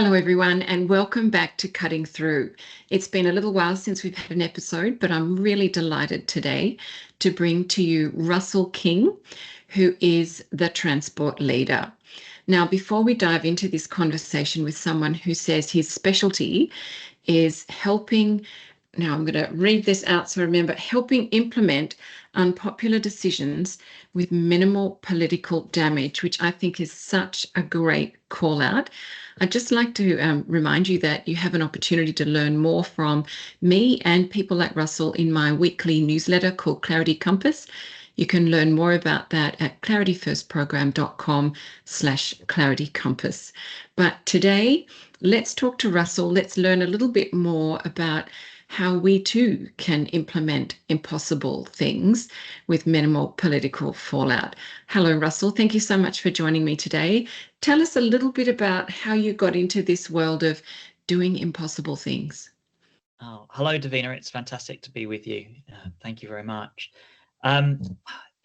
Hello, everyone, and welcome back to Cutting Through. It's been a little while since we've had an episode, but I'm really delighted today to bring to you Russell King, who is the transport leader. Now, before we dive into this conversation with someone who says his specialty is helping, now I'm going to read this out so remember, helping implement unpopular decisions with minimal political damage, which I think is such a great call out. I'd just like to remind you that you have an opportunity to learn more from me and people like Russell in my weekly newsletter called Clarity Compass. You can learn more about that at clarityfirstprogram.com/clarity compass. But today, let's talk to Russell. Let's learn a little bit more about how we too can implement impossible things with minimal political fallout. Hello, Russell. Thank you so much for joining me today. Tell us a little bit about how you got into this world of doing impossible things. Oh, hello, Davina. It's fantastic to be with you. Thank you very much.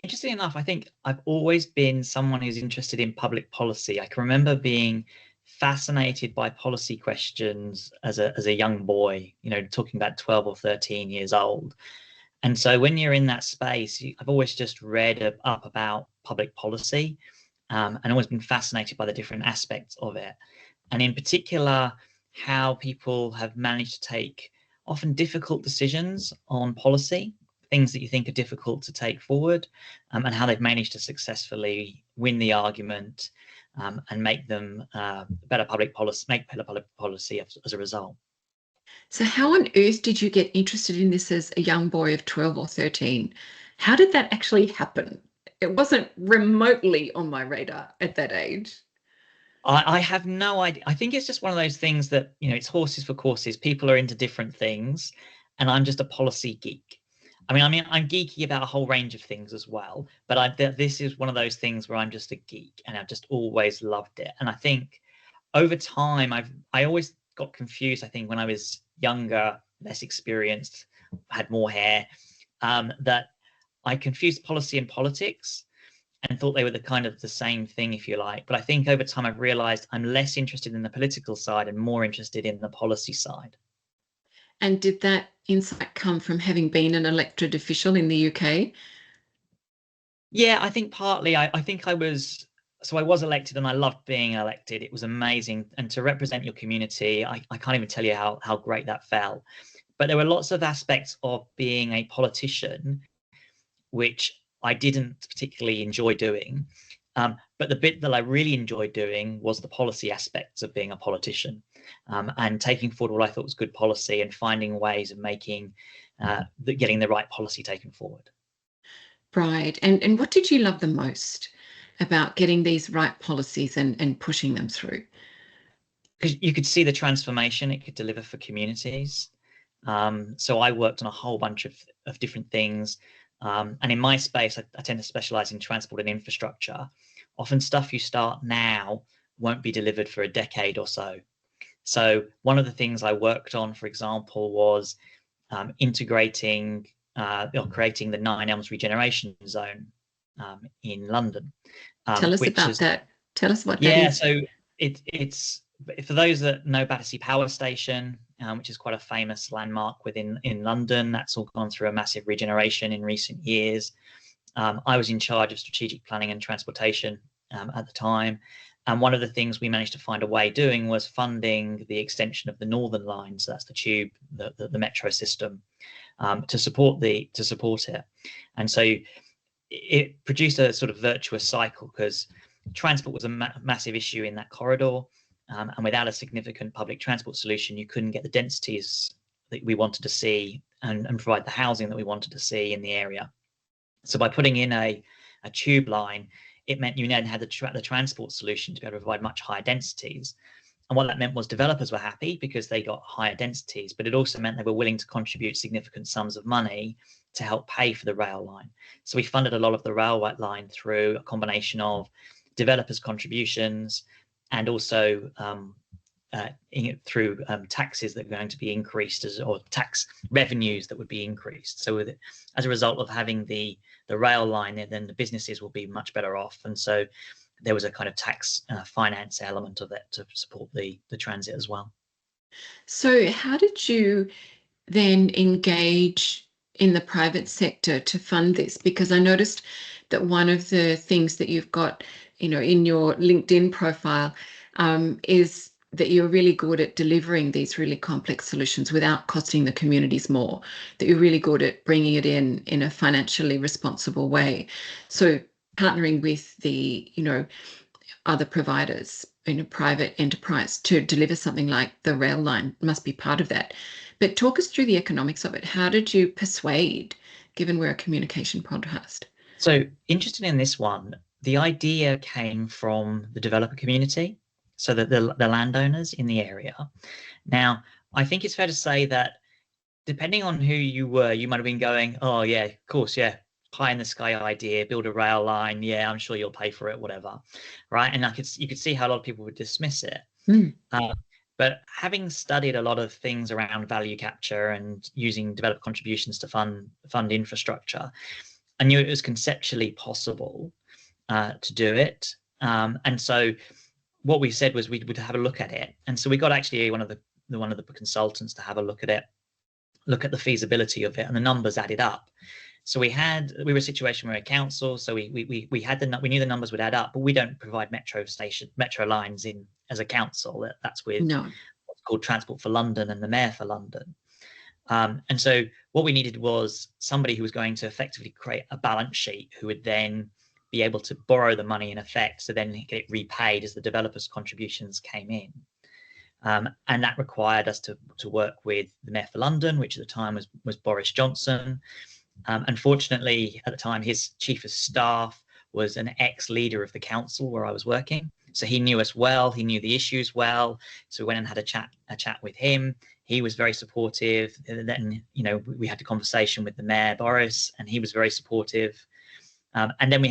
Interesting enough, I think I've always been someone who's interested in public policy. I can remember being fascinated by policy questions as a young boy, talking about 12 or 13 years old. And so when you're in that space, I've always just read up about public policy and always been fascinated by the different aspects of it. And in particular, how people have managed to take often difficult decisions on policy, things that you think are difficult to take forward, and how they've managed to successfully win the argument and make them better public policy as a result. So how on earth did you get interested in this as a young boy of 12 or 13? How did that actually happen? It wasn't remotely on my radar at that age. I have no idea. I think it's just one of those things that, it's horses for courses. People are into different things, and I'm just a policy geek. I mean, I'm geeky about a whole range of things as well, but this is one of those things where I'm just a geek, and I've just always loved it. And I think over time, I always got confused. I think when I was younger, less experienced, had more hair, that I confused policy and politics and thought they were the same thing, if you like. But I think over time, I've realized I'm less interested in the political side and more interested in the policy side. And did that insight come from having been an elected official in the UK? Yeah, I think partly. I think I was elected, and I loved being elected. It was amazing. And to represent your community, I can't even tell you how great that felt. But there were lots of aspects of being a politician which I didn't particularly enjoy doing. But the bit that I really enjoyed doing was the policy aspects of being a politician, and taking forward what I thought was good policy and finding ways of getting the right policy taken forward. Right. And what did you love the most about getting these right policies and pushing them through? Because you could see the transformation it could deliver for communities. So I worked on a whole bunch of different things. And in my space, I tend to specialize in transport and infrastructure. Often stuff you start now won't be delivered for a decade or so. So one of the things I worked on, for example, was integrating or creating the 9 Elms regeneration zone in London. Tell us about that. Tell us what that Yeah, is. so it's for those that know Battersea Power Station, which is quite a famous landmark in London. That's all gone through a massive regeneration in recent years. I was in charge of strategic planning and transportation at the time. And one of the things we managed to find a way doing was funding the extension of the Northern Line. So that's the tube, the metro system, to support it. And so it produced a sort of virtuous cycle, because transport was a massive issue in that corridor. And without a significant public transport solution, you couldn't get the densities that we wanted to see and provide the housing that we wanted to see in the area. So by putting in a tube line, it meant you then had the transport solution to be able to provide much higher densities. And what that meant was developers were happy because they got higher densities, but it also meant they were willing to contribute significant sums of money to help pay for the rail line. So we funded a lot of the railway line through a combination of developers' contributions and also through taxes that are going to be increased, or tax revenues that would be increased. So as a result of having the rail line, then the businesses will be much better off. And so there was a kind of tax finance element of it to support the transit as well. So how did you then engage in the private sector to fund this? Because I noticed that one of the things that you've got, in your LinkedIn profile, is that you're really good at delivering these really complex solutions without costing the communities more, that you're really good at bringing it in a financially responsible way. So partnering with the, other providers in a private enterprise to deliver something like the rail line must be part of that. But talk us through the economics of it. How did you persuade, given we're a communication podcast? So interested in this one, the idea came from the developer community, so that the landowners in the area. Now, I think it's fair to say that depending on who you were, you might have been going, oh yeah, of course, yeah, pie in the sky idea, build a rail line, yeah, I'm sure you'll pay for it, whatever, right? And you could see how a lot of people would dismiss it. But having studied a lot of things around value capture and using developer contributions to fund infrastructure, I knew it was conceptually possible to do it. And so what we said was we would have a look at it. And so we got actually one of the consultants to have a look at it, look at the feasibility of it, and the numbers added up. So we were a situation where a council, so we knew the numbers would add up, but we don't provide metro lines in as a council. That's with what's called Transport for London and the Mayor for London. And so what we needed was somebody who was going to effectively create a balance sheet, who would then be able to borrow the money in effect, so then get it repaid as the developers' contributions came in. And that required us to work with the Mayor for London, which at the time was Boris Johnson. Unfortunately, at the time, his chief of staff was an ex-leader of the council where I was working. So he knew us well, he knew the issues well. So we went and had a chat with him. He was very supportive. And then, we had a conversation with the Mayor, Boris, and he was very supportive. And then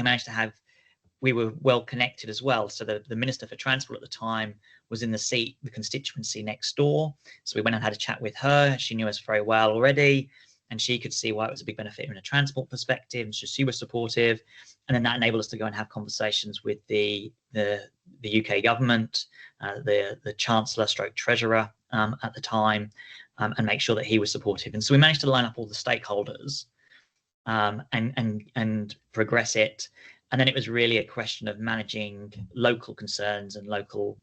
we were well connected as well. So the Minister for Transport at the time was in the constituency next door. So we went and had a chat with her. She knew us very well already, and she could see why it was a big benefit in a transport perspective. So she was supportive. And then that enabled us to go and have conversations with the UK government, the Chancellor / Treasurer at the time, and make sure that he was supportive. And so we managed to line up all the stakeholders and progress it. And then it was really a question of managing local concerns and local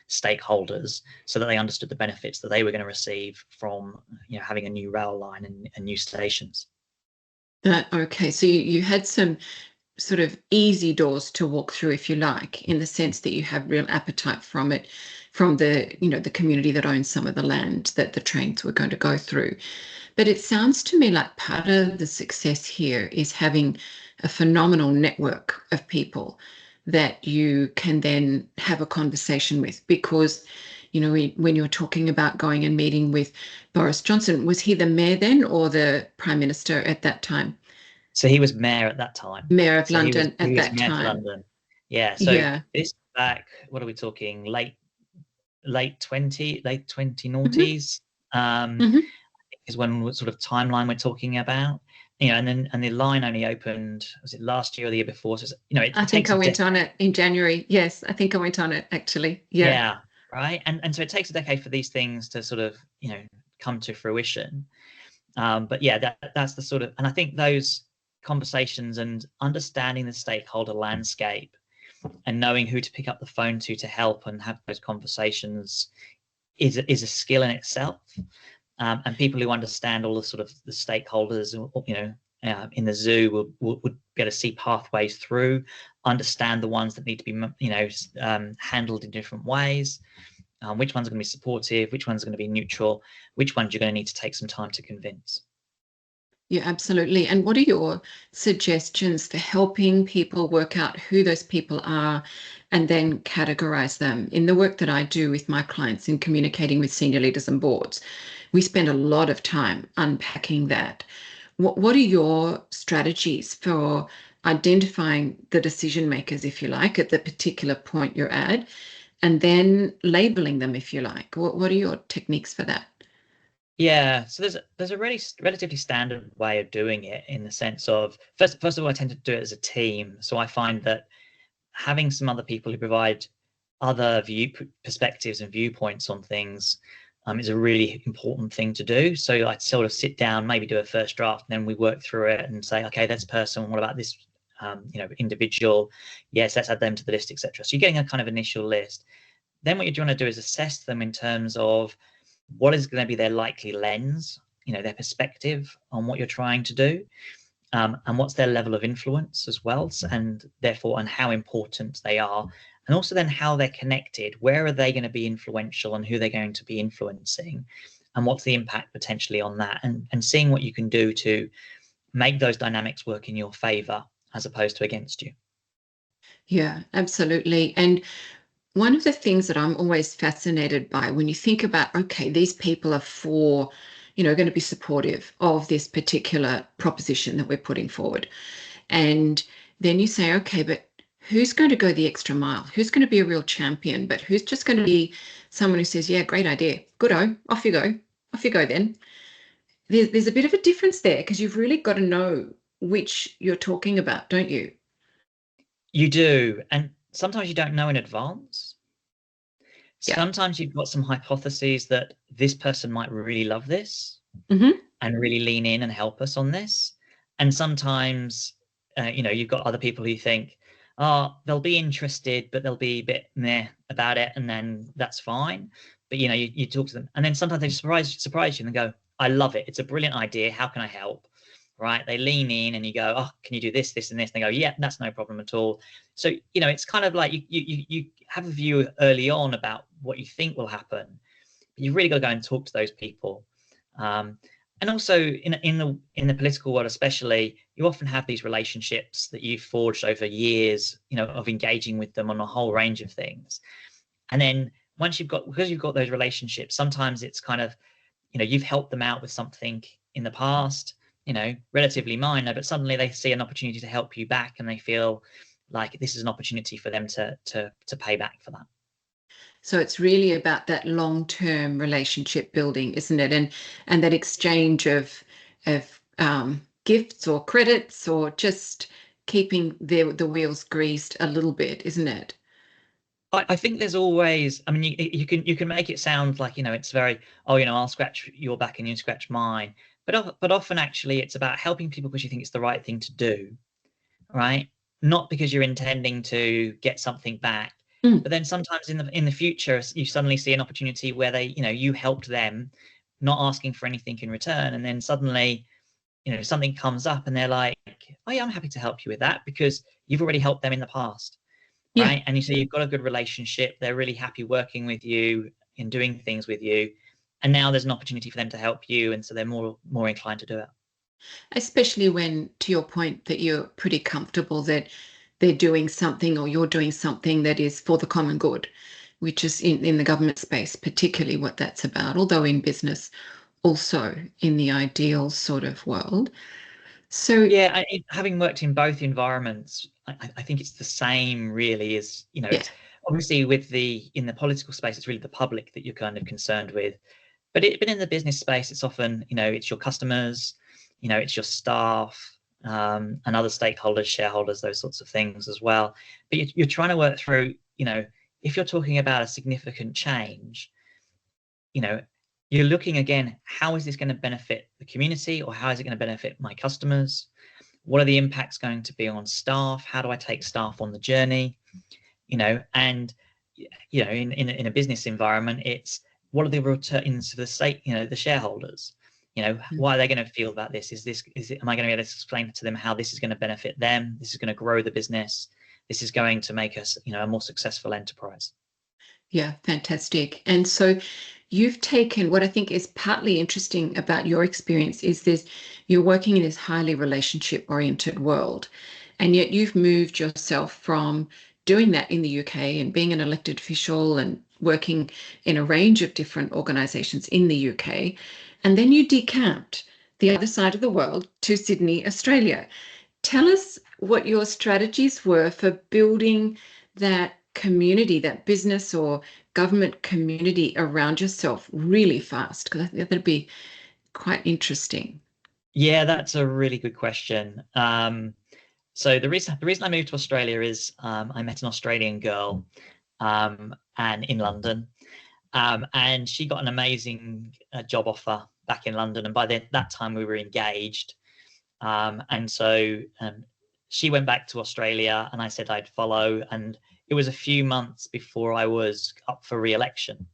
stakeholders so that they understood the benefits that they were going to receive from having a new rail line and new stations. Okay, so you had some sort of easy doors to walk through, if you like, in the sense that you have real appetite from the the community that owns some of the land that the trains were going to go through. But it sounds to me like part of the success here is having a phenomenal network of people that you can then have a conversation with. Because, when you're talking about going and meeting with Boris Johnson, was he the mayor then or the prime minister at that time? So he was mayor at that time. Mayor of London he at was that mayor time. Of London. Yeah. So this back, what are we talking? Late 20 noughties. Is when sort of timeline we're talking about. And the line only opened, was it last year or the year before? So I think I went on it in January. Yes, I think I went on it actually. Yeah. Right. And so it takes a decade for these things to sort of come to fruition. But yeah, that's the sort of, and I think those conversations and understanding the stakeholder landscape and knowing who to pick up the phone to help and have those conversations is a skill in itself. And people who understand all the sort of the stakeholders, in the zoo would be able to see pathways through, understand the ones that need to be, handled in different ways, which ones are going to be supportive, which ones are going to be neutral, which ones you're going to need to take some time to convince. Yeah, absolutely. And what are your suggestions for helping people work out who those people are and then categorize them? In the work that I do with my clients in communicating with senior leaders and boards, we spend a lot of time unpacking that. What are your strategies for identifying the decision makers, if you like, at the particular point you're at, and then labeling them, if you like? What are your techniques for that? Yeah, so there's a really relatively standard way of doing it, in the sense of first of all, I tend to do it as a team. So I find that having some other people who provide other perspectives and viewpoints on things is a really important thing to do. So I'd sort of sit down, maybe do a first draft, and then we work through it and say, okay, that's person. What about this, individual? Yes, let's add them to the list, etc. So you're getting a kind of initial list. Then what you want to do is assess them in terms of what is going to be their likely lens, their perspective on what you're trying to do, and what's their level of influence as well, and therefore, and how important they are. And also then how they're connected, where are they going to be influential and who they're going to be influencing, and what's the impact potentially on that, and seeing what you can do to make those dynamics work in your favor as opposed to against you. Yeah, absolutely. And one of the things that I'm always fascinated by when you think about, okay, these people are going to be supportive of this particular proposition that we're putting forward. And then you say, okay, but who's going to go the extra mile? Who's going to be a real champion? But who's just going to be someone who says, yeah, great idea. Good-o, off you go. Off you go then. There's a bit of a difference there because you've really got to know which you're talking about, don't you? You do. And sometimes you don't know in advance. Yeah. Sometimes you've got some hypotheses that this person might really love this and really lean in and help us on this. And sometimes, you've got other people who think, oh, they'll be interested, but they'll be a bit meh about it, and then that's fine. But you talk to them, and then sometimes they surprise you and go, I love it. It's a brilliant idea. How can I help? Right? They lean in, and you go, oh, can you do this, this, and this? And they go, yeah, that's no problem at all. So it's kind of like you have a view early on about what you think will happen, but you've really got to go and talk to those people. And also in the political world, especially, you often have these relationships that you've forged over years, of engaging with them on a whole range of things. And then because you've got those relationships, sometimes it's kind of, you've helped them out with something in the past, relatively minor, but suddenly they see an opportunity to help you back, and they feel like this is an opportunity for them to pay back for that. So it's really about that long-term relationship building, isn't it? And that exchange of gifts or credits, or just keeping the wheels greased a little bit, isn't it? I think there's always, I mean, you can make it sound like, it's very, oh, I'll scratch your back and you scratch mine. But often actually it's about helping people because you think it's the right thing to do, right? Not because you're intending to get something back. But then sometimes in the future, you suddenly see an opportunity where they, you helped them, not asking for anything in return, and then suddenly, something comes up, and they're like, oh yeah, I'm happy to help you with that because you've already helped them in the past, right? Yeah. And you see you've got a good relationship. They're really happy working with you and doing things with you, and now there's an opportunity for them to help you, and so they're more inclined to do it. Especially when, to your point, that you're pretty comfortable that they're doing something or you're doing something that is for the common good, which is in the government space, particularly what that's about, although in business, also in the ideal sort of world. So yeah, having worked in both environments, I think it's the same really as, it's obviously in the political space, it's really the public that you're kind of concerned with. But in the business space, it's often, it's your customers, it's your staff, and other stakeholders, shareholders, those sorts of things as well. But you're trying to work through, if you're talking about a significant change, you're looking again, how is this going to benefit the community, or how is it going to benefit my customers? What are the impacts going to be on staff? How do I take staff on the journey? And in a business environment, it's what are the returns to the state, the shareholders? Why are they going to feel about this? Am I going to be able to explain to them how this is going to benefit them? This is going to grow the business. This is going to make us, a more successful enterprise. yeah, fantastic. And so you've taken what I think is partly interesting about your experience is this, you're working in this highly relationship oriented world, and yet you've moved yourself from doing that in the UK and being an elected official and working in a range of different organizations in the UK. And then you decamped the other side of the world to Sydney, Australia. Tell us what your strategies were for building that community, that business or government community around yourself really fast, because I think that'd be quite interesting. Yeah, that's a really good question. So the reason I moved to Australia is I met an Australian girl and in London, and she got an amazing job offer back in London, and by that time we were engaged. And so she went back to Australia, and I said I'd follow. And it was a few months before I was up for re-election.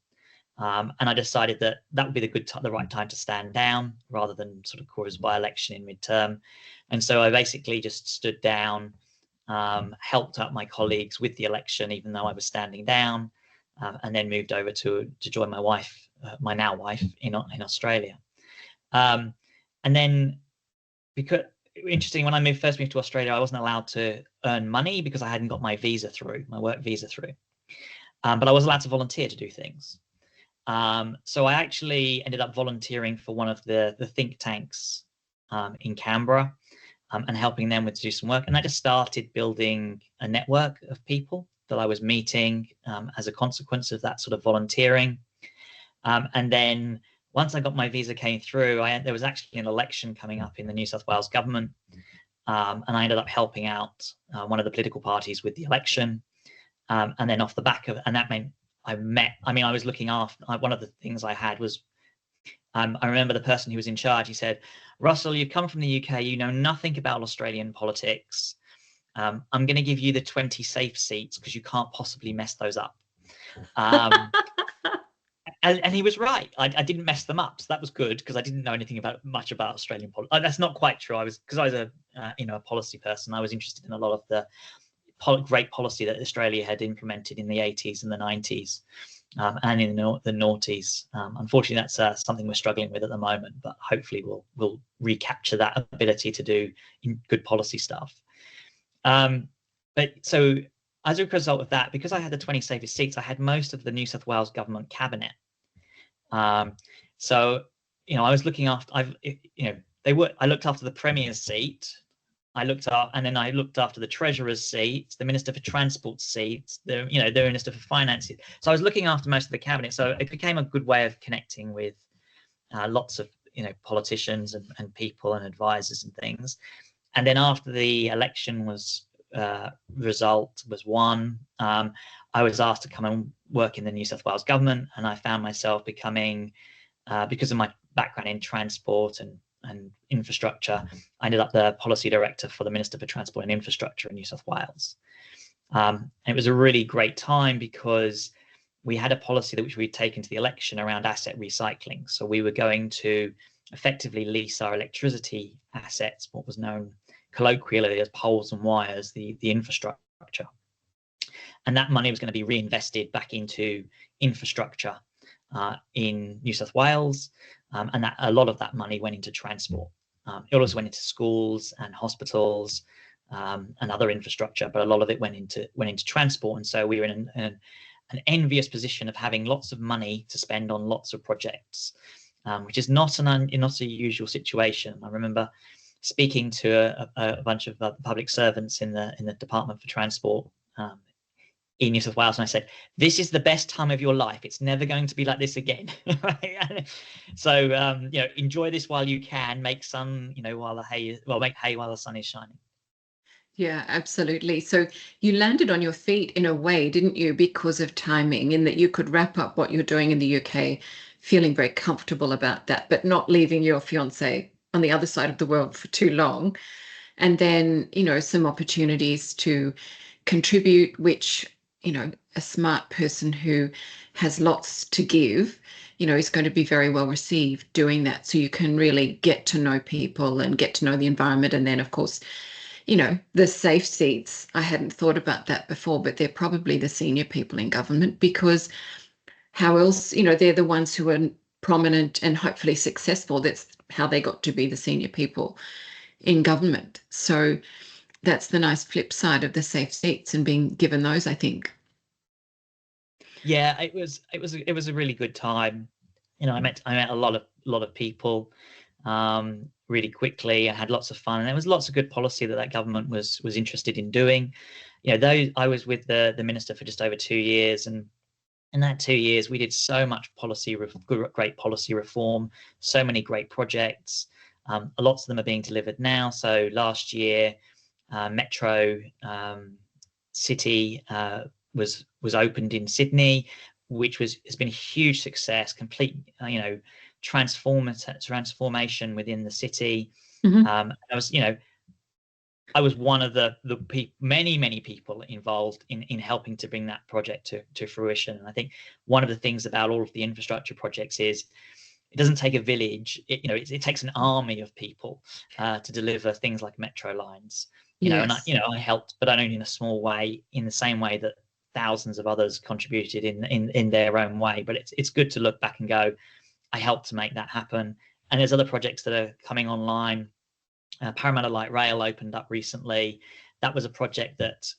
And I decided that would be the right time to stand down rather than sort of cause by-election in midterm. And so I basically just stood down, helped out my colleagues with the election, even though I was standing down, and then moved over to join my wife, my now wife, in Australia. And then, because interesting, when I first moved to Australia, I wasn't allowed to earn money because I hadn't got my work visa through. But I was allowed to volunteer to do things. So I actually ended up volunteering for one of the think tanks in Canberra, and helping them to do some work. And I just started building a network of people that I was meeting as a consequence of that sort of volunteering. And then once I got my visa came through, there was actually an election coming up in the New South Wales government, and I ended up helping out one of the political parties with the election. And then off the back of, and that meant I was looking after, one of the things I had was, I remember the person who was in charge, he said, "Russell, you've come from the UK, you know nothing about Australian politics. I'm going to give you the 20 safe seats because you can't possibly mess those up." And he was right. I didn't mess them up, so that was good because I didn't know anything much about Australian politics. That's not quite true. I was a policy person. I was interested in a lot of the great policy that Australia had implemented in the 80s and the 90s, and in the noughties. Unfortunately, that's something we're struggling with at the moment, but hopefully we'll recapture that ability to do good policy stuff. But so as a result of that, because I had the 20 safest seats, I had most of the New South Wales government cabinet. So I was looking after. I looked after the Premier's seat. And then I looked after the Treasurer's seat, the Minister for Transport seat, the Minister for Finance. So I was looking after most of the cabinet. So it became a good way of connecting with lots of politicians and people and advisors and things. And then after the election result was won, I was asked to come and work in the New South Wales government, and I found myself becoming, because of my background in transport and infrastructure, I ended up the policy director for the Minister for Transport and Infrastructure in New South Wales. And it was a really great time because we had a policy which we'd taken to the election around asset recycling. So we were going to effectively lease our electricity assets, what was known colloquially as poles and wires, the infrastructure. And that money was going to be reinvested back into infrastructure in New South Wales, and that a lot of that money went into transport. It also went into schools and hospitals and other infrastructure, but a lot of it went into transport. And so we were in an envious position of having lots of money to spend on lots of projects, which is not a usual situation. I remember speaking to a bunch of public servants in the Department for Transport in New South Wales, and I said, "This is the best time of your life. It's never going to be like this again." So enjoy this while you can. Make sun, make hay while the sun is shining. Yeah, absolutely. So you landed on your feet in a way, didn't you, because of timing, in that you could wrap up what you're doing in the UK, feeling very comfortable about that, but not leaving your fiance on the other side of the world for too long. And then, some opportunities to contribute, which, a smart person who has lots to give, is going to be very well received doing that. So you can really get to know people and get to know the environment. And then, of course, the safe seats, I hadn't thought about that before, but they're probably the senior people in government, because how else, they're the ones who are prominent and hopefully successful. That's how they got to be the senior people in government. So that's the nice flip side of the safe seats and being given those, I think. Yeah, it was a really good time. I met a lot of people really quickly, and had lots of fun, and there was lots of good policy that government was interested in doing. I was with the minister for just over 2 years, and in that 2 years we did so much great policy reform, so many great projects. Lots of them are being delivered now. So last year metro city was opened in Sydney, which has been a huge success, complete transformation within the city. I was one of the many people involved in helping to bring that project to fruition. And I think one of the things about all of the infrastructure projects is it doesn't take a village. It takes an army of people to deliver things like metro lines. And I helped, but only in a small way, in the same way that thousands of others contributed in their own way. But it's good to look back and go, I helped to make that happen. And there's other projects that are coming online. Parramatta Light Rail opened up recently. That was a project that,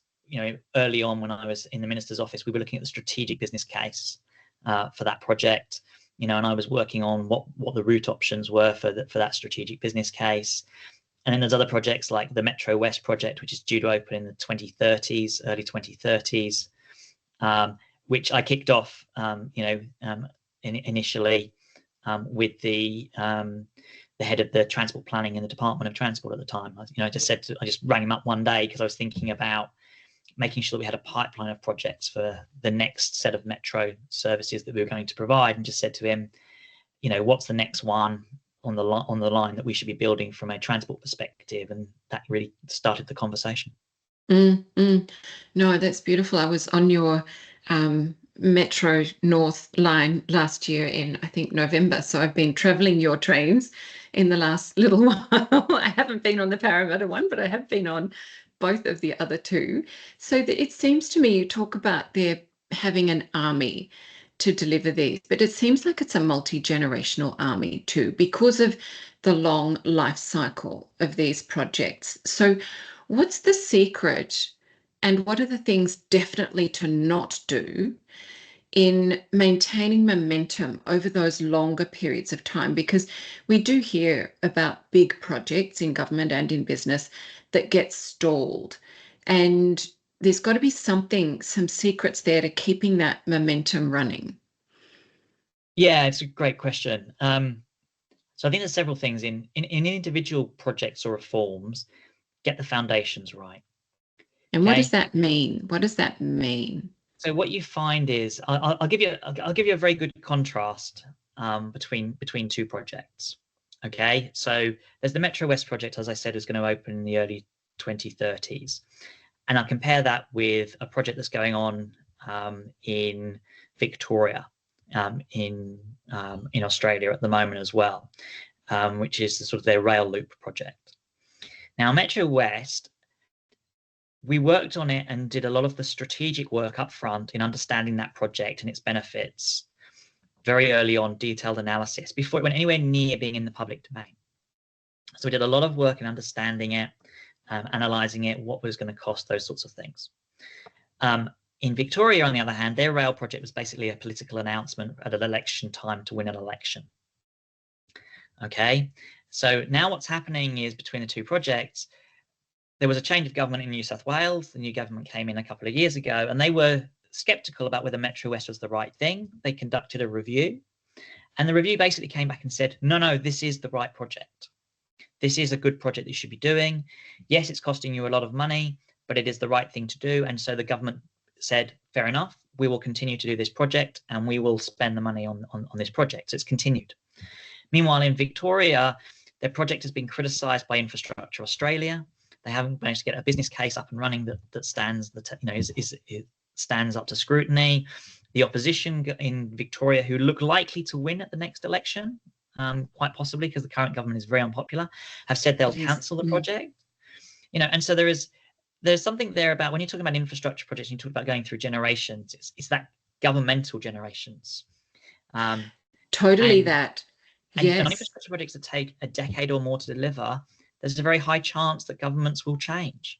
early on when I was in the minister's office, we were looking at the strategic business case for that project, and I was working on what the route options were for that strategic business case. And then there's other projects like the Metro West project, which is due to open in the 2030s, early 2030s, which I kicked off, initially with the head of the transport planning in the Department of Transport at the time. I just rang him up one day because I was thinking about making sure that we had a pipeline of projects for the next set of metro services that we were going to provide, and just said to him, what's the next one on the line that we should be building from a transport perspective? And that really started the conversation. No, that's beautiful. I was on your Metro North line last year in, I think, November. So I've been traveling your trains in the last little while. I haven't been on the Parramatta one, but I have been on both of the other two. So it seems to me you talk about there having an army to deliver these, but it seems like it's a multi-generational army too, because of the long life cycle of these projects. So what's the secret, and what are the things definitely to not do in maintaining momentum over those longer periods of time? Because we do hear about big projects in government and in business that get stalled, and there's got to be some secrets there to keeping that momentum running. Yeah, it's a great question. So I think there's several things in individual projects or reforms. Get the foundations right. And what does that mean? What does that mean? So what you find is, I'll give you a very good contrast between two projects. Okay, so there's the Metro West project, as I said, is going to open in the early 2030s, and I'll compare that with a project that's going on in Victoria, in Australia at the moment as well, which is sort of their rail loop project. Now, Metro West, we worked on it and did a lot of the strategic work up front in understanding that project and its benefits very early on, detailed analysis, before it went anywhere near being in the public domain. So we did a lot of work in understanding it, analysing it, what was going to cost, those sorts of things. In Victoria, on the other hand, their rail project was basically a political announcement at an election time to win an election. Okay, so now what's happening is, between the two projects, there was a change of government in New South Wales. The new government came in a couple of years ago, and they were sceptical about whether Metro West was the right thing. They conducted a review, and the review basically came back and said, no, this is the right project. This is a good project that you should be doing. Yes, it's costing you a lot of money, but it is the right thing to do. And so the government said, fair enough, we will continue to do this project, and we will spend the money on this project. So it's continued. Meanwhile, in Victoria, their project has been criticised by Infrastructure Australia. They haven't managed to get a business case up and running that stands stands up to scrutiny. The opposition in Victoria, who look likely to win at the next election, quite possibly because the current government is very unpopular, have said they'll cancel the project. And so there's something there about, when you're talking about infrastructure projects, you talk about going through generations. It's that governmental generations. Totally that. Yes. And on infrastructure projects that take a decade or more to deliver, there's a very high chance that governments will change.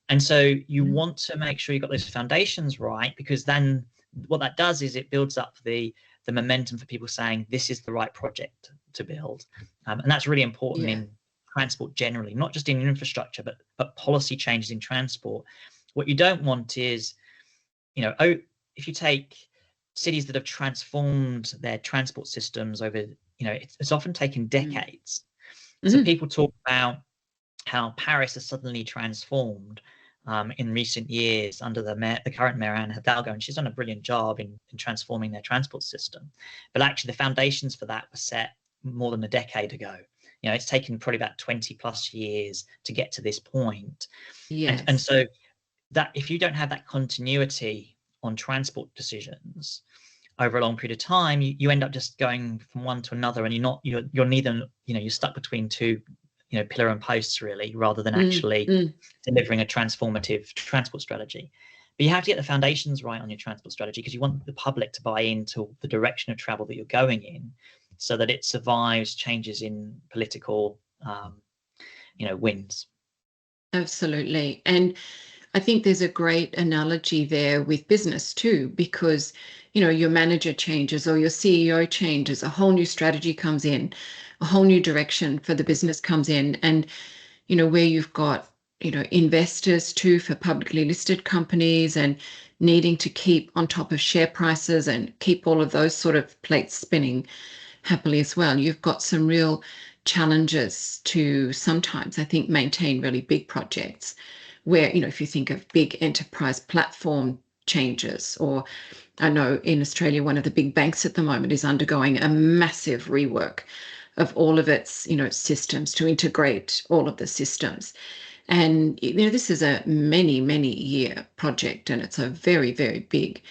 And so you want to make sure you've got those foundations right, because then what that does is it builds up the momentum for people saying this is the right project to build. And that's really important in transport generally, not just in infrastructure, but policy changes in transport. What you don't want is, if you take cities that have transformed their transport systems over, it's often taken decades. So people talk about how Paris has suddenly transformed in recent years under the current mayor, Anne Hidalgo, and she's done a brilliant job in transforming their transport system. But actually, the foundations for that were set more than a decade ago. It's taken probably about 20 plus years to get to this point. Yes. And so that if you don't have that continuity on transport decisions over a long period of time, you end up just going from one to another, and you're neither, you're stuck between two, pillar and posts really, rather than actually delivering a transformative transport strategy. But you have to get the foundations right on your transport strategy, because you want the public to buy into the direction of travel that you're going in, so that it survives changes in political, winds. Absolutely. And I think there's a great analogy there with business too, because, your manager changes or your CEO changes, a whole new strategy comes in, a whole new direction for the business comes in. And, where you've got, investors too for publicly listed companies and needing to keep on top of share prices and keep all of those sort of plates spinning happily as well. You've got some real challenges to sometimes, I think, maintain really big projects where, if you think of big enterprise platform changes, or I know in Australia, one of the big banks at the moment is undergoing a massive rework of all of its, systems to integrate all of the systems. And, this is a many, many year project, and it's a very, very big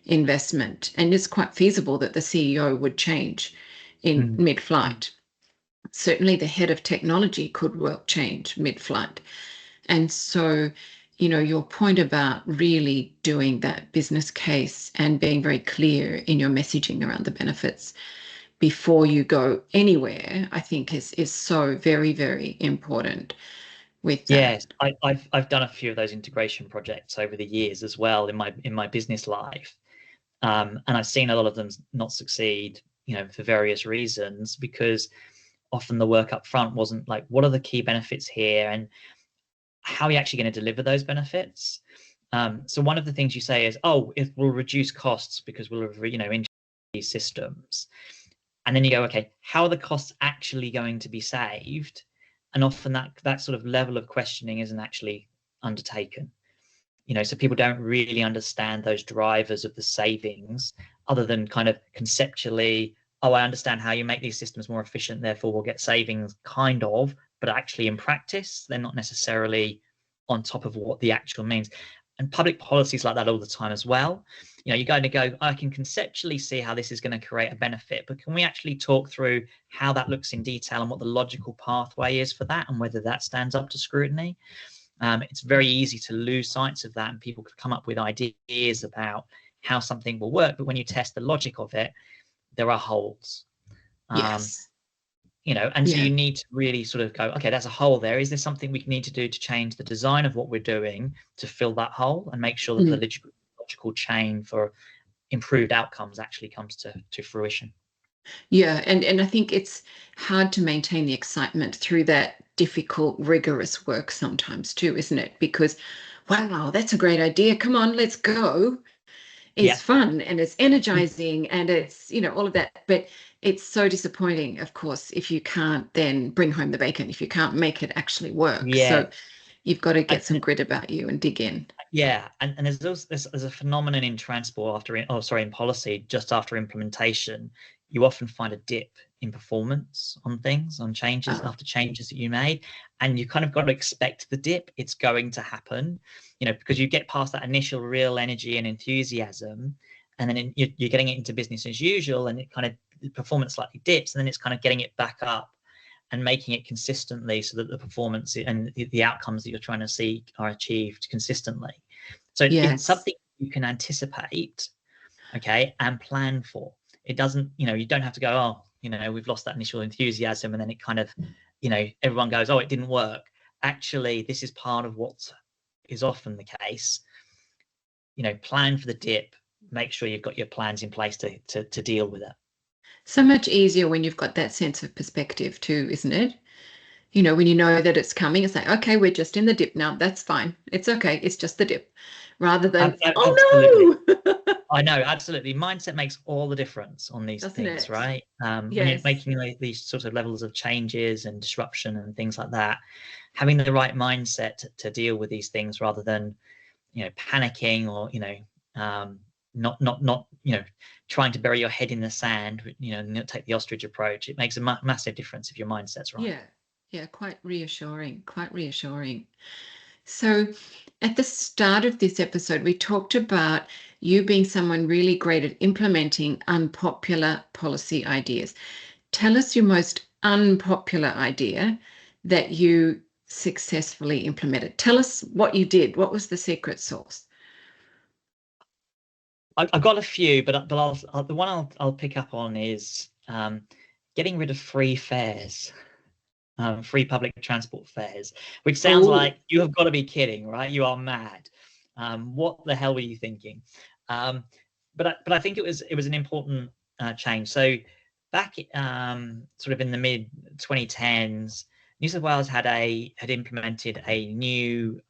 investment. And it's quite feasible that the CEO would change in mid-flight. Certainly the head of technology could well change mid-flight. And so, your point about really doing that business case and being very clear in your messaging around the benefits before you go anywhere, I think is so very, very important with that. Yes, I've done a few of those integration projects over the years as well in my business life. And I've seen a lot of them not succeed, for various reasons, because often the work up front wasn't like, what are the key benefits here, and how are you actually going to deliver those benefits? So one of the things you say is, it will reduce costs because we'll have, integrated these systems. And then you go, okay, how are the costs actually going to be saved? And often that sort of level of questioning isn't actually undertaken. So people don't really understand those drivers of the savings, other than kind of conceptually, I understand how you make these systems more efficient, therefore we'll get savings, kind of, but actually in practice, they're not necessarily on top of what the actual means. And public policies like that all the time as well. You're going to go, I can conceptually see how this is going to create a benefit, but can we actually talk through how that looks in detail and what the logical pathway is for that, and whether that stands up to scrutiny? It's very easy to lose sight of that, and people could come up with ideas about how something will work, but when you test the logic of it, there are holes. Yes. And so you need to really sort of go, okay, there's a hole there. Is there something we need to do to change the design of what we're doing to fill that hole and make sure that the logical chain for improved outcomes actually comes to fruition? Yeah, and I think it's hard to maintain the excitement through that difficult, rigorous work sometimes too, isn't it? Because, wow, that's a great idea. Come on, let's go. It's fun and it's energizing and it's, all of that. But it's so disappointing, of course, if you can't then bring home the bacon, if you can't make it actually work. So you've got to get some grit about you and dig in. Yeah, and there's a phenomenon in transport in policy, just after implementation, you often find a dip in performance on things, on changes, after changes that you made, and you kind of got to expect the dip. It's going to happen, because you get past that initial real energy and enthusiasm, and then you're getting it into business as usual, and it kind of, the performance slightly dips, and then it's kind of getting it back up and making it consistently so that the performance and the outcomes that you're trying to seek are achieved consistently. So it's something you can anticipate, okay, and plan for. It doesn't, you don't have to go, we've lost that initial enthusiasm, and then it kind of, everyone goes, it didn't work. Actually, this is part of what is often the case. Plan for the dip, make sure you've got your plans in place to deal with it. So much easier when you've got that sense of perspective too, isn't it? When you know that it's coming, it's like, okay, we're just in the dip now. That's fine. It's okay. It's just the dip. Rather than, Absolutely. no. I know, absolutely. Mindset makes all the difference on these Doesn't things, it? right? When you're Yes. making these sort of levels of changes and disruption and things like that, having the right mindset to deal with these things rather than, panicking or, not trying to bury your head in the sand, not take the ostrich approach. It makes a massive difference if your mindset's right. Yeah, quite reassuring, quite reassuring. So, at the start of this episode, we talked about you being someone really great at implementing unpopular policy ideas. Tell us your most unpopular idea that you successfully implemented. Tell us what you did. What was the secret sauce? I've got a few, but the one I'll pick up on is getting rid of free fares. Free public transport fares, which sounds like you have got to be kidding, right? You are mad. What the hell were you thinking? But I think it was an important change. So back sort of in the mid 2010s, New South Wales had implemented a new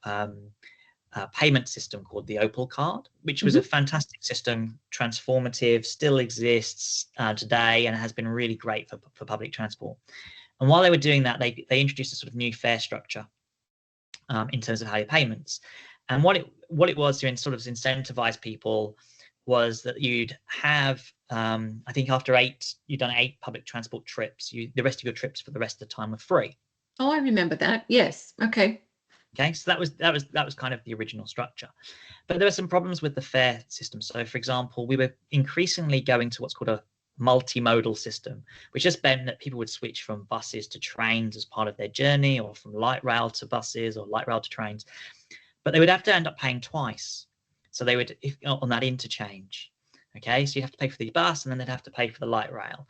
payment system called the Opal card, which was a fantastic system, transformative, still exists today, and has been really great for public transport. And while they were doing that, they introduced a sort of new fare structure in terms of how your payments. And what it was to sort of incentivize people was that you'd have, I think after you'd done 8 public transport trips, the rest of your trips for the rest of the time were free. Oh, I remember that. Yes. Okay. Okay, so that was kind of the original structure. But there were some problems with the fare system. So, for example, we were increasingly going to what's called a multimodal system, which just meant that people would switch from buses to trains as part of their journey, or from light rail to buses or light rail to trains. But they would have to end up paying twice. So they would, on that interchange. Okay, so you have to pay for the bus and then they'd have to pay for the light rail,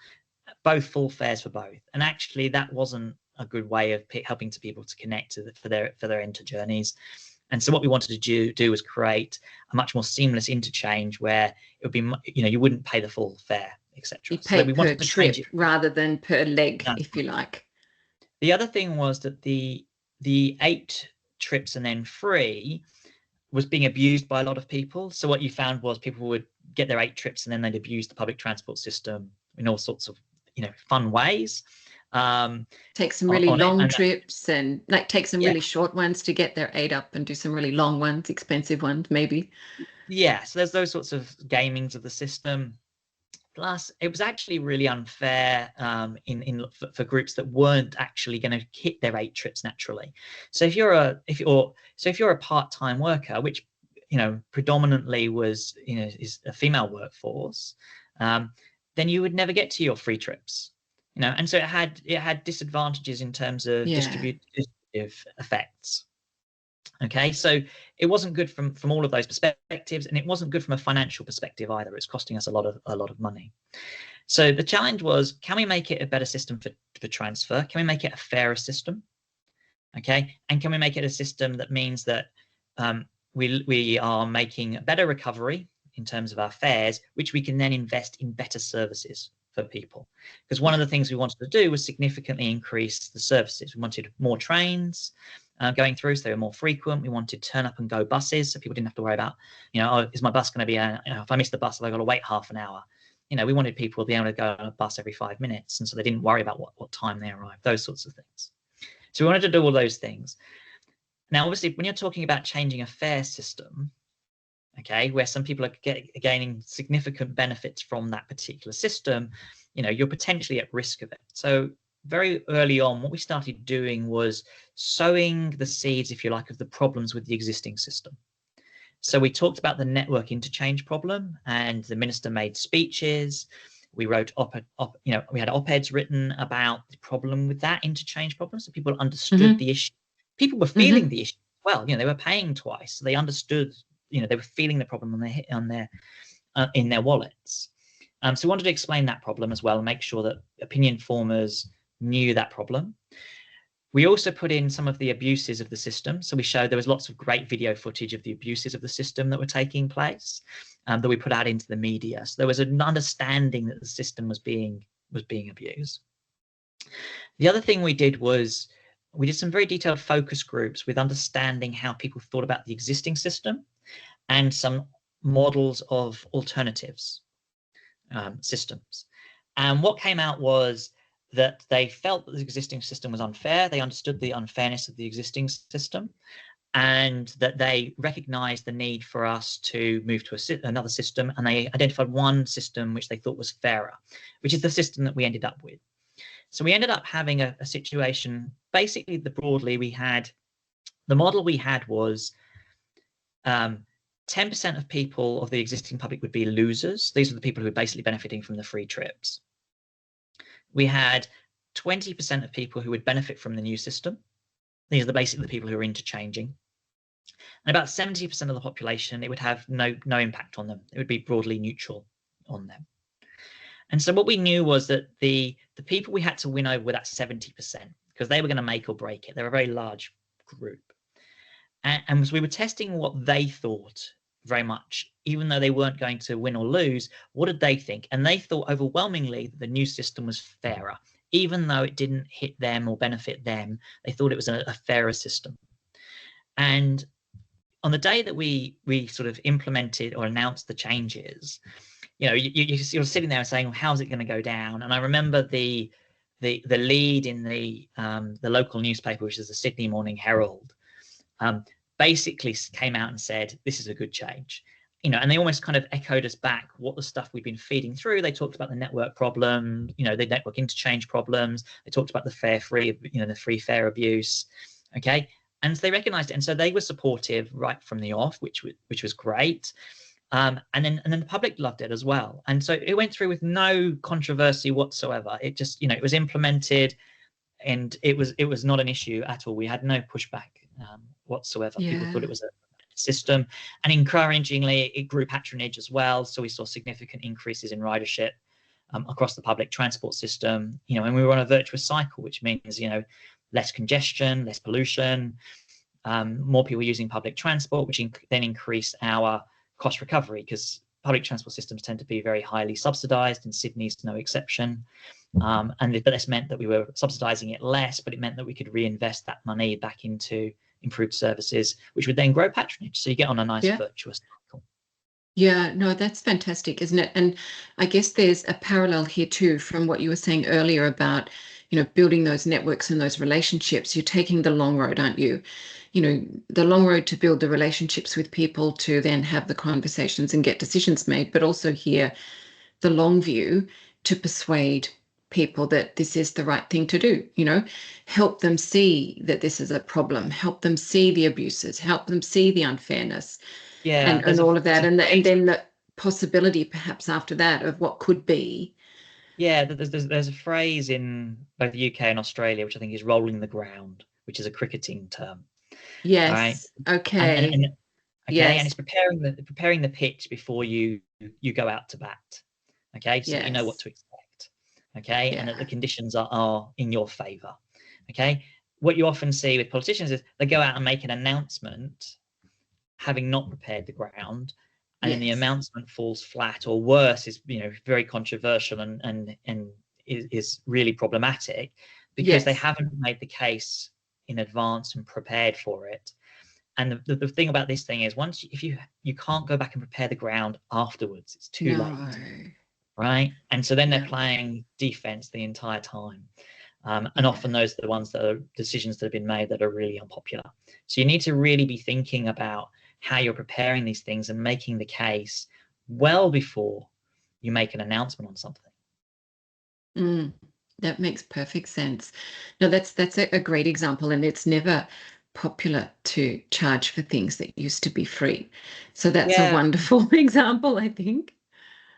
both full fares for both. And actually that wasn't a good way of helping people to connect for their inter journeys. And so what we wanted to do was create a much more seamless interchange where it would be, you wouldn't pay the full fare, etc. You So pay we per wanted to change trip it. rather than per leg, if you like. The other thing was that the 8 trips and then free was being abused by a lot of people. So what you found was people would get their 8 trips and then they'd abuse the public transport system in all sorts of fun ways. Take some really long trips and take some really short ones to get their 8 up, and do some really long ones, expensive ones maybe. Yeah, so there's those sorts of gamings of the system. Plus, it was actually really unfair for groups that weren't actually going to hit their 8 trips naturally. So if you're a part-time worker, which predominantly is a female workforce, then you would never get to your free trips. And so it had disadvantages in terms of distributive effects. Okay, so it wasn't good from all of those perspectives, and it wasn't good from a financial perspective either. It's costing us a lot of money. So the challenge was, can we make it a better system for transfer? Can we make it a fairer system? Okay, and can we make it a system that means that we are making a better recovery in terms of our fares, which we can then invest in better services for people? Because one of the things we wanted to do was significantly increase the services. We wanted more trains going through, so they were more frequent. We wanted turn up and go buses, so people didn't have to worry about, is my bus going to be, if I miss the bus, I've got to wait half an hour. We wanted people to be able to go on a bus every 5 minutes, and so they didn't worry about what time they arrived, those sorts of things. So we wanted to do all those things. Now, obviously, when you're talking about changing a fare system, okay, where some people are gaining significant benefits from that particular system, you're potentially at risk of it. So very early on, what we started doing was sowing the seeds, if you like, of the problems with the existing system. So we talked about the network interchange problem, and the minister made speeches. We wrote we had op-eds written about the problem with that interchange problem, so people understood the issue. People were feeling the issue as well. They were paying twice, so they understood. They were feeling the problem in their wallets. So we wanted to explain that problem as well and make sure that opinion formers knew that problem. We also put in some of the abuses of the system. So we showed there was lots of great video footage of the abuses of the system that were taking place, that we put out into the media. So there was an understanding that the system was being abused. The other thing we did was we did some very detailed focus groups with understanding how people thought about the existing system, and some models of alternatives systems. And what came out was that they felt that the existing system was unfair. They understood the unfairness of the existing system, and that they recognized the need for us to move to another system. And they identified one system which they thought was fairer, which is the system that we ended up with. So we ended up having a situation, basically, broadly, we had, the model we had was 10% of people of the existing public would be losers. These are the people who are basically benefiting from the free trips. We had 20% of people who would benefit from the new system. These are basically the people who are interchanging. And about 70% of the population, it would have no impact on them. It would be broadly neutral on them. And so what we knew was that the people we had to win over were that 70%, because they were going to make or break it. They're a very large group. And so we were testing what they thought very much, even though they weren't going to win or lose. What did they think? And they thought overwhelmingly that the new system was fairer, even though it didn't hit them or benefit them. They thought it was a fairer system. And on the day that we sort of implemented or announced the changes, you know, you're sitting there and saying, well, how's it going to go down? And I remember the lead in the local newspaper, which is the Sydney Morning Herald, basically came out and said, this is a good change. You know, and they almost kind of echoed us back what the stuff we've been feeding through. They talked about the network problem, you know, the network interchange problems. They talked about the the free fare abuse. Okay. And so they recognized it. And so they were supportive right from the off, which was great. And then the public loved it as well. And so it went through with no controversy whatsoever. It just, you know, it was implemented, and it was not an issue at all. We had no pushback whatsoever. Yeah. People thought it was a system, and encouragingly, it grew patronage as well. So we saw significant increases in ridership across the public transport system. You know, and we were on a virtuous cycle, which means, you know, less congestion, less pollution, more people using public transport, which then increase our cost recovery, because public transport systems tend to be very highly subsidized, and Sydney's no exception. But this meant that we were subsidizing it less, but it meant that we could reinvest that money back into improved services, which would then grow patronage. So you get on a nice virtuous cycle. Yeah, no, that's fantastic, isn't it? And I guess there's a parallel here too from what you were saying earlier about, you know, building those networks and those relationships. You're taking the long road, aren't you? You know, the long road to build the relationships with people, to then have the conversations and get decisions made, but also here the long view to persuade people that this is the right thing to do. You know, help them see that this is a problem, help them see the abuses, help them see the unfairness, and all of that, and then the possibility perhaps after that of what could be. Yeah, there's a phrase in both the UK and Australia which I think is rolling the ground, which is a cricketing term. Yes. Right? Okay. Okay. Yes. And it's preparing the pitch before you go out to bat. Okay, so that you know what to expect. Okay, and that the conditions are in your favor. Okay, what you often see with politicians is they go out and make an announcement, having not prepared the ground, and then the announcement falls flat, or worse, is, you know, very controversial and is really problematic, because they haven't made the case in advance and prepared for it. And the thing about this thing is, if you can't go back and prepare the ground afterwards, it's too late, right? And so then they're playing defense the entire time. And often those are the ones that are decisions that have been made that are really unpopular. So you need to really be thinking about how you're preparing these things and making the case well before you make an announcement on something. That makes perfect sense. No, that's a great example, and it's never popular to charge for things that used to be free. So that's a wonderful example, I think.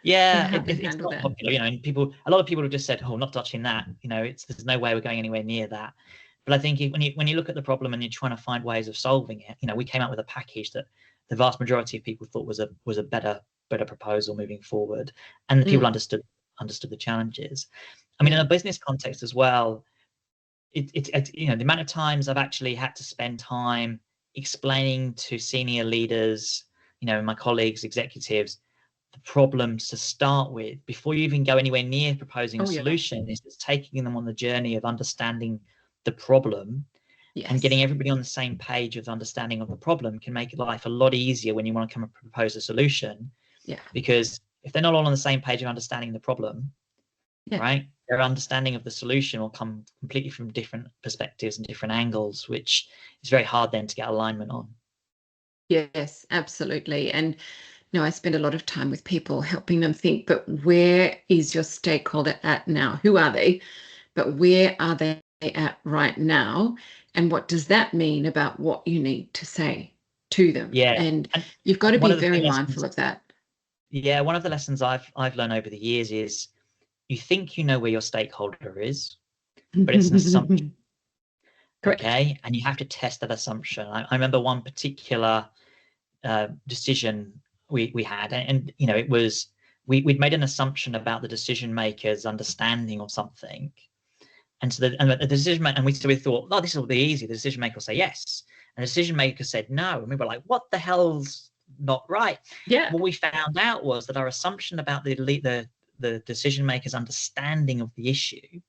Yeah, it's not popular, you know, and a lot of people have just said, oh, not touching that, you know, there's no way we're going anywhere near that. But I think when you look at the problem and you're trying to find ways of solving it, you know, we came out with a package that the vast majority of people thought was a better proposal moving forward, and the people understood the challenges. I mean, in a business context as well, it you know, the amount of times I've actually had to spend time explaining to senior leaders, you know, my colleagues, executives, the problems to start with before you even go anywhere near proposing a solution, is just taking them on the journey of understanding the problem, And getting Yes. everybody on the same page with understanding of the problem can make life a lot easier when you want to come and propose a solution. Yeah. Because if they're not all on the same page of understanding the problem, Yeah. right, their understanding of the solution will come completely from different perspectives and different angles, which is very hard then to get alignment on. Yes, absolutely. And no, I spend a lot of time with people helping them think, but where is your stakeholder at now? Who are they? But where are they at right now? And what does that mean about what you need to say to them? Yeah. And And you've got to one be of the very lessons, mindful of that. yeah, one of the lessons I've learned over the years is you think you know where your stakeholder is, but it's an assumption. Correct. Okay. And you have to test that assumption. I remember one particular decision we had, and you know, it was we'd made an assumption about the decision maker's understanding of something. And so the decision maker, and we thought, oh, this will be easy. The decision maker will say yes. And the decision maker said no. And we were like, what the hell's not right? Yeah. What we found out was that our assumption about the decision maker's understanding of the issue,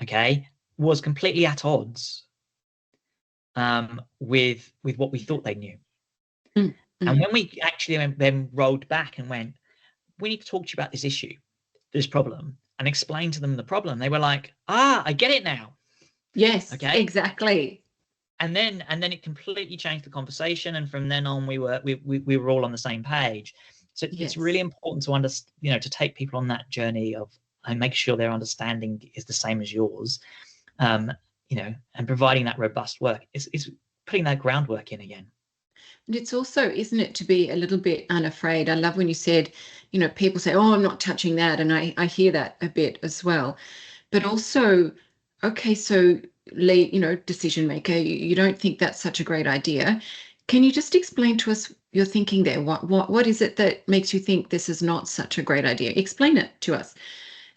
okay, was completely at odds with what we thought they knew. Mm, And mm. when we actually then rolled back and went, we need to talk to you about this issue, this problem, and explain to them the problem, they were like, I get it now. Yes, Okay. exactly. And then it completely changed the conversation, and from then on we were all on the same page. So it's really Yes. important to understand, you know, to take people on that journey of and make sure their understanding is the same as yours, you know, and providing that robust work is putting that groundwork in again. And it's also, isn't it, to be a little bit unafraid. I love when you said, people say, oh, I'm not touching that. And I hear that a bit as well. But also, okay, so decision maker, you don't think that's such a great idea. Can you just explain to us your thinking there? What is it that makes you think this is not such a great idea? Explain it to us.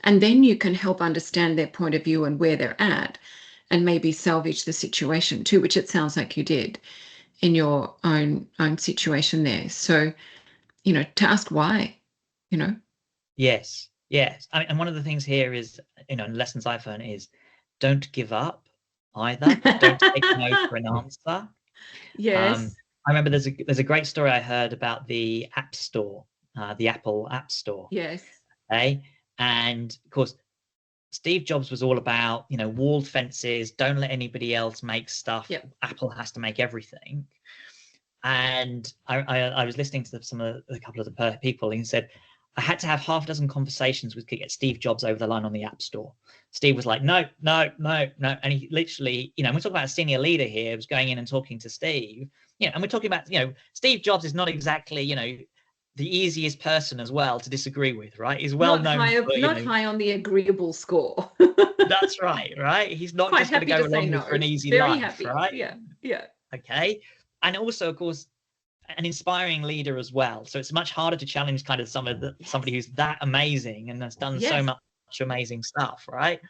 And then you can help understand their point of view and where they're at, and maybe salvage the situation too, which it sounds like you did in your own situation there. So, to ask why, you know. Yes, yes. I mean, and one of the things here is, you know, lessons I've learned is don't give up either. Don't take no for an answer. Yes. I remember there's a great story I heard about the App Store, the Apple App Store. Yes. Okay, and of course Steve Jobs was all about, you know, walled fences. Don't let anybody else make stuff. Yep. Apple has to make everything. And I was listening to a couple of the people, and he said, I had to have half a dozen conversations to get Steve Jobs over the line on the App Store. Steve was like, no, no, no, no. And he literally, you know, we're talking about a senior leader here who's going in and talking to Steve, you know, and we're talking about, you know, Steve Jobs is not exactly, you know, the easiest person as well to disagree with, right? He's well Not known high, for, you not know, high on the agreeable score. that's right, right? He's not Quite just going to happy go to say along with for an no. easy Very life, happy. right? Yeah. Yeah. Okay. And also, of course, an inspiring leader as well. So it's much harder to challenge kind of somebody who's that amazing and has done so Yes. much amazing stuff, right?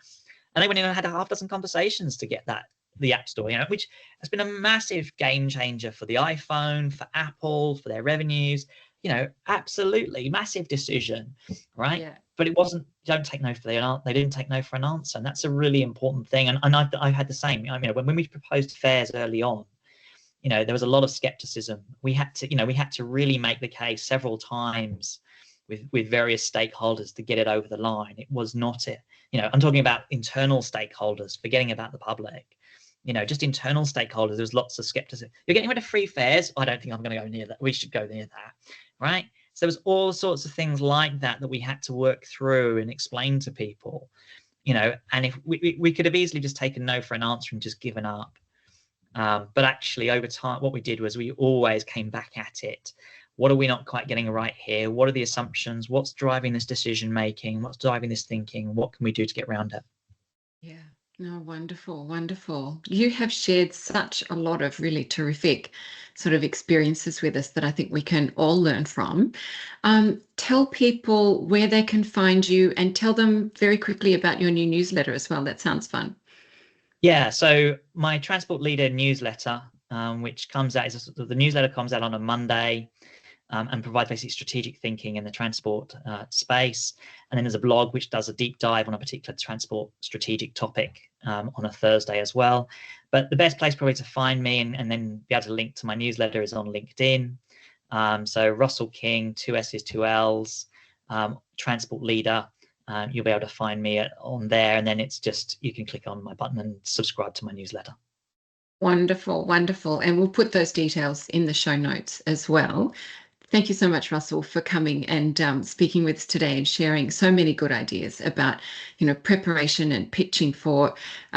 And they went in and had a half dozen conversations to get the App Store, you know, which has been a massive game changer for the iPhone, for Apple, for their revenues. You know, absolutely massive decision, right? Yeah. But it wasn't. Don't take no for they didn't take no for an answer, and that's a really important thing. And I've had the same. I mean, when we proposed fares early on, you know, there was a lot of skepticism. We had to really make the case several times with various stakeholders to get it over the line. It was not it. You know, I'm talking about internal stakeholders, forgetting about the public. You know, just internal stakeholders. There was lots of skepticism. You're getting rid of free fares. I don't think I'm going to go near that. We should go near that, right? So there was all sorts of things like that we had to work through and explain to people. You know, and if we could have easily just taken no for an answer and just given up. But actually, over time, what we did was we always came back at it. What are we not quite getting right here? What are the assumptions? What's driving this decision making? What's driving this thinking? What can we do to get around it? Yeah. No, wonderful, wonderful. You have shared such a lot of really terrific sort of experiences with us that I think we can all learn from. Tell people where they can find you, and tell them very quickly about your new newsletter as well. That sounds fun. Yeah. So my Transport Leader newsletter, which comes out, the newsletter comes out on a Monday. and provide basically strategic thinking in the transport space. And then there's a blog which does a deep dive on a particular transport strategic topic on a Thursday as well. But the best place probably to find me and then be able to link to my newsletter is on LinkedIn. So Russell King, 2 S's, 2 L's, transport leader. You'll be able to find me on there, and then it's just, you can click on my button and subscribe to my newsletter. Wonderful, wonderful. And we'll put those details in the show notes as well. Thank you so much, Russell, for coming and speaking with us today and sharing so many good ideas about, preparation and pitching for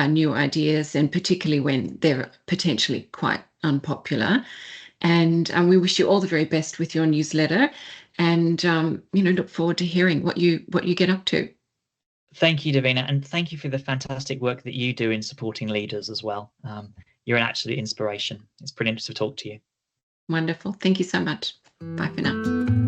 new ideas, and particularly when they're potentially quite unpopular. And we wish you all the very best with your newsletter, and look forward to hearing what you get up to. Thank you, Davina, and thank you for the fantastic work that you do in supporting leaders as well. You're an absolute inspiration. It's brilliant to talk to you. Wonderful. Thank you so much. Bye for now.